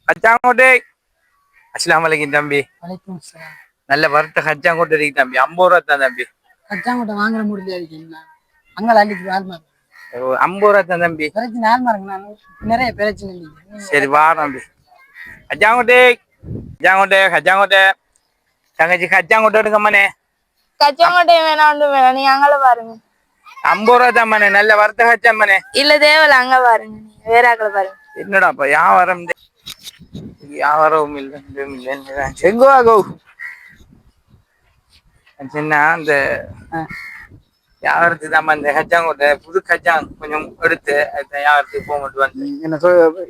கச்சாங்கோட்டை. அஸ்லாம் வலைக்கும் தம்பி. வலைக்கும் சலாம். நல்ல வறுத்த கச்சாங்கோட்டை இருக்கு தம்பி. 50 ரூபா தான் தம்பி. கச்சாங்கோட்டை வாங்குற முடியாது. அங்கே அள்ளிக்கு 50 ரூபா தான் தம்பி. பிரச்சனை நிறைய பிரச்சனை இல்லை. சரி வா தம்பி. கச்சாங்கோட்டை கச்சாங்கோட்டை கச்சாங்கோட்டை தங்கச்சி கச்சாங்கோட்டை எடுக்கம்மானே. கச்சாங்கோட்டை வேணாம் வேணாம், நீங்க அங்கே பாருங்க. 50 ரூபா தான்மானே, நல்ல வறுத்த கச்சாம்மானே. இல்ல தேவையில்ல, அங்க பாருங்க, வேற ஆக்களை பாருங்க. என்னடாப்பா வியாபாரம் வியாபாரம் இல்லை செங்கோகோ சின்ன அந்த வியாபாரத்துக்கு தான் இந்த கச்சாங்கோட்டை புது கச்சாங் கொஞ்சம் எடுத்து வியாபாரத்துக்கு போக வந்து என்ன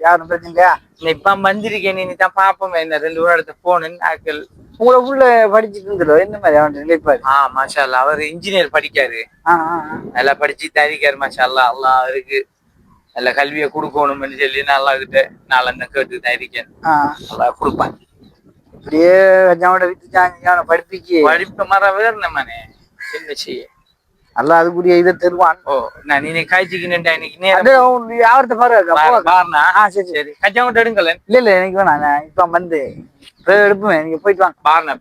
யாரும் பிரச்சனையா இப்ப வந்திருக்கேன். நீ தான் பாப்போமே என்ன 2 ஊர் இடத்து போனேன் ஆக்கள். உங்களை உள்ள படிச்சுட்டு இருந்தோம் என்ன மாதிரி அவன் நினைப்பாரு. மாஷா அல்லா, அவர் இன்ஜினியர் படிக்காரு, நல்லா படிச்சு தயாரிக்காரு. மாஷா அல்லா, அல்லா அவருக்கு நல்ல கல்வியை கொடுக்கணும்னு சொல்லி நல்லா கிட்ட நாலு கேட்டு தயாரிக்கேன். நல்லா கொடுப்பான். இப்படியே வித்துச்சாங்க படிப்பிக்கு படிப்ப மர வேற நம்மனே என்ன செய்ய நல்லா அதுக்குரிய இதை தருவான். ஓ நான் நீ காய்ச்சிக்கிட்டா இன்னைக்கு யாவரத்தை பாருண்ணா. சரி சரி கச்சாங்கோட்டை எடுங்கல. இல்ல இல்ல எனக்கு வேணாம், இப்ப வந்து எடுப்பேன், நீங்க போயிட்டு வாங்க பாருண்ணா.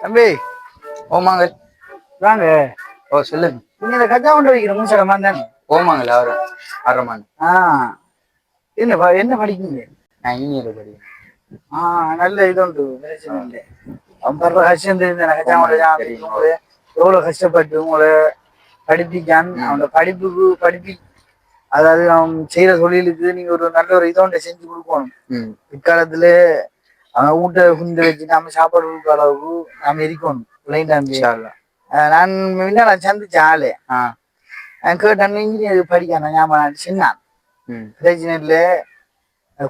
தம்பி ஓமாங்க வாங்க. ஓ சொல்லுங்க. நீங்க இந்த கச்சாங்கோட்டை வைக்கிற மூசரமா தானே? ஓமாங்கல்ல அவரு அரமான். என்ன படிக்கீங்க? நான் இன்ஜினியர் படிக்கிறேன். நல்ல இது உண்டு, பிரச்சனை இல்லை. ரொம்ப கஷ்டம் தெரிஞ்ச கச்சாங்கோட்டை எவ்வளவு கஷ்டப்பட்டு உங்களை படிப்பிக்கான். அவனோட படிப்பு அதாவது அவன் செய்யற தொழிலுக்கு நீங்க ஒரு நல்ல ஒரு இதோண்ட செஞ்சு கொடுக்கணும். பிற்காலத்துல அவன் ஊட்ட குந்து வச்சு நாம சாப்பாடு கொடுக்குற அளவுக்கு நாம இருக்கணும். நான் நான் சந்திச்ச ஆளு கேட்டான் இன்ஜினியர் படிக்கான ஞாபகம் சின்னான் பிரச்சனை இல்லை.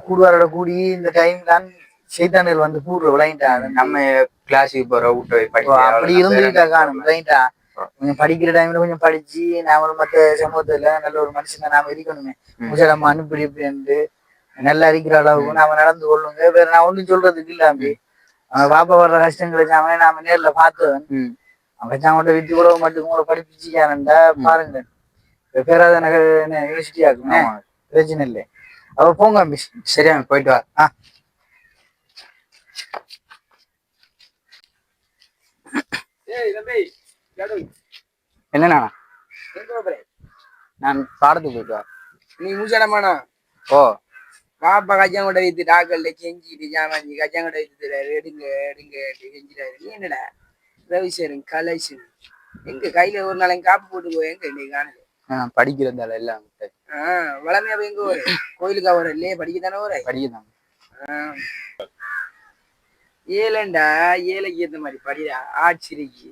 கூடுவாரோட கூடி இந்த டைம் தான் சைத்தானில் வந்து கூடுற விளையாண்டான். நம்ம கிளாஸுக்கு போற ஊட்ட அப்படி இருந்துட்டா காணும் விளையாண்டா. கொஞ்சம் படிக்கிற டைம்ல கொஞ்சம் படிச்சு நாம மற்ற சமூகத்துல நல்ல ஒரு மனுஷனை நாம இருக்கணுமே. முசலம்மா அனுப்பி இப்படின்ட்டு நல்லா இருக்கிற அளவுக்கு நாம நடந்து கொள்ளுங்க. வேற நான் ஒண்ணும் சொல்றதுக்கு இல்லாம பாப்பா வர்ற கஷ்டங்களை நாம நேர்ல பார்த்தவன். கச்சாங்கோட்டை வித்து கூட மட்டும் உங்களை படிப்பிச்சுக்கானண்டா பாருங்க. பேராத நகர் யூனிவர்சிட்டி ஆகுமே, பிரச்சனை இல்லை. அவ போங்க மிஸ். சரியா போயிட்டு வா. என்னண்ணா நான் பாடத்துக்கு போயிட்டு வா. நீ மூச்சடமானா ஓ பாப்பா கச்சாங்கோட்டை வித்து டாக்கல்ல செஞ்சுட்டு ஜாமாஞ்சி கச்சாங்கோட்டை வித்து எடுங்க எடுங்க செஞ்சுட்டாரு. நீ என்னடா ரவிசேரன் கலைசன் எங்க கையில ஒரு நாளைக்கு காப்பு போட்டு போய் எங்க இன்னைக்கு காணல. படிக்கிறதால எல்லாம் வளமையா போய் எங்க ஒரு கோயிலுக்கா ஒரு இல்லையே படிக்கத்தானே ஒரு படிக்கதான். ஏலண்டா ஏழைக்கு ஏத்த மாதிரி படிடா. ஆர்ட்ஸ் இருக்கு,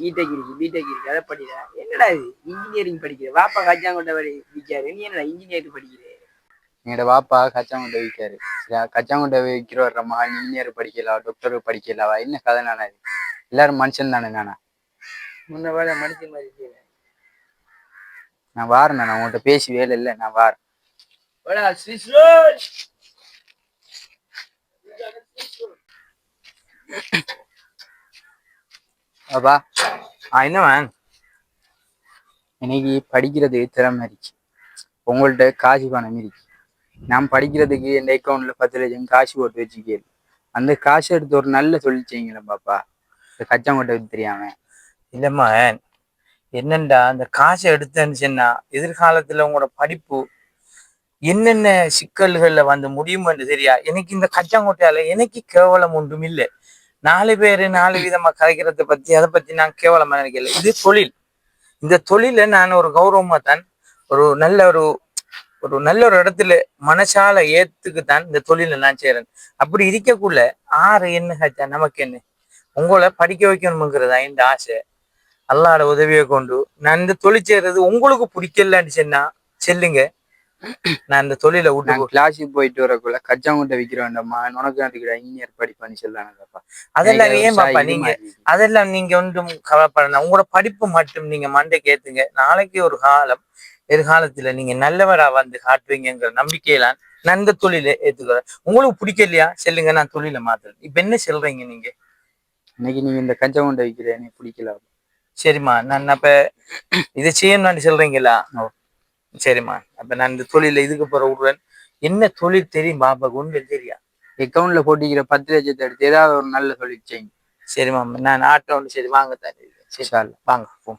ஈட்டக்கு இருக்கு, பிடெக் இருக்கு, அதை படிடா. என்னடா இது இன்ஜினியரிங் படிக்கிற வாப்பா கச்சாங்கோட்டை விற்காரு, நீ என்னடா இன்ஜினியரிங் படிக்கிற? என்னோட பாப்பா கச்சாங்கோட்டை விற்காரு. கச்சாங்கோட்டை விற்கிற வர்றம்மா இன்ஜினியர் படிக்கலாம், டாக்டர் படிக்கலாவா? என்ன கதை நானா? இது எல்லாரும் மனுஷன் தானே. நானா முன்ன வேலை மனுஷன் மாதிரி நான் வாரேன். நான் உங்கள்கிட்ட பேசி வேலை இல்லை, நான் வாரேன். அப்பா என்னவன் இன்னைக்கு படிக்கிறது திறமை இருக்கு, உங்கள்ட்ட காசு பணம் இருக்கு. நான் படிக்கிறதுக்கு என் அக்கௌண்ட்ல 10 லட்சம் காசு போட்டு வச்சுக்கேன். அந்த காசு எடுத்து ஒரு நல்ல தொழில் செய்யுங்களா பாப்பா. இந்த கச்சாங்கோட்டை தெரியாம இல்லம்மா. என்னண்டா அந்த காசை எடுத்தேன்னு சொன்னா எதிர்காலத்துல உங்களோட படிப்பு என்னென்ன சிக்கல்கள்ல வந்து முடியுமென்று தெரியா. எனக்கு இந்த கச்சாங்கோட்டையால எனக்கு கேவலம் ஒன்றும் இல்லை. 4 பேரு 4 விதமா கதைக்கிறத பத்தி அதை பத்தி நான் கேவலமா நினைக்கல. இது தொழில். இந்த தொழில நான் ஒரு கௌரவமா தான் ஒரு நல்ல ஒரு இடத்துல மனசால ஏத்துக்குத்தான் இந்த தொழில நான் செய்யறேன். அப்படி இருக்கக்குள்ள என்ன கச்சா நமக்கு என்ன உங்களை படிக்க வைக்கணுங்கிறதா இந்த ஆசை. அல்லாட உதவியை கொண்டு நான் இந்த தொழில் செய்யறது உங்களுக்கு பிடிக்கலன்னு சொன்னா செல்லுங்க, நான் இந்த தொழில விட்டு கிளாஸுக்கு போயிட்டு வரக்குள்ள கச்சாங்கோட்டை விற்கிற வேண்டாமா உனக்கு இன்ஜினியர் படிப்பான்னு சொல்லாங்கப்பா. அதெல்லாம் ஏன் பாப்பா நீங்க அதெல்லாம் நீங்க ஒன்றும் கவலைப்படணும். உங்களோட படிப்பு மட்டும் நீங்க மண்டைக்கு ஏத்துங்க. நாளைக்கு ஒரு காலம் எதிர்காலத்துல நீங்க நல்லவரா வந்து காட்டுவீங்கிற நம்பிக்கையிலான் நான் இந்த தொழிலை ஏத்துக்கிறேன். உங்களுக்கு பிடிக்கலையா சொல்லுங்க, நான் தொழிலை மாத்துறேன். இப்ப என்ன சொல்றீங்க நீங்க? இன்னைக்கு நீங்க இந்த கஞ்சா கொண்டு வைக்கிற எனக்கு பிடிக்கல. சரிம்மா, நான் அப்ப இதை செய்யணும்னு சொல்றீங்களா? ஓ. சரிம்மா, அப்ப நான் இந்த தொழில இதுக்கு போற விடுறேன். என்ன தொழில் தெரியும் பாப்பா? ஒன்று தெரியா? அக்கௌண்ட்ல போட்டிக்கிற 10 லட்சத்தை எடுத்து ஏதாவது ஒரு நல்ல தொழில் செய்யுங்க. சரிம்மா, நான் ஆட்டோ ஒன்று சரி வாங்க தரேன். சரி வாங்க போ.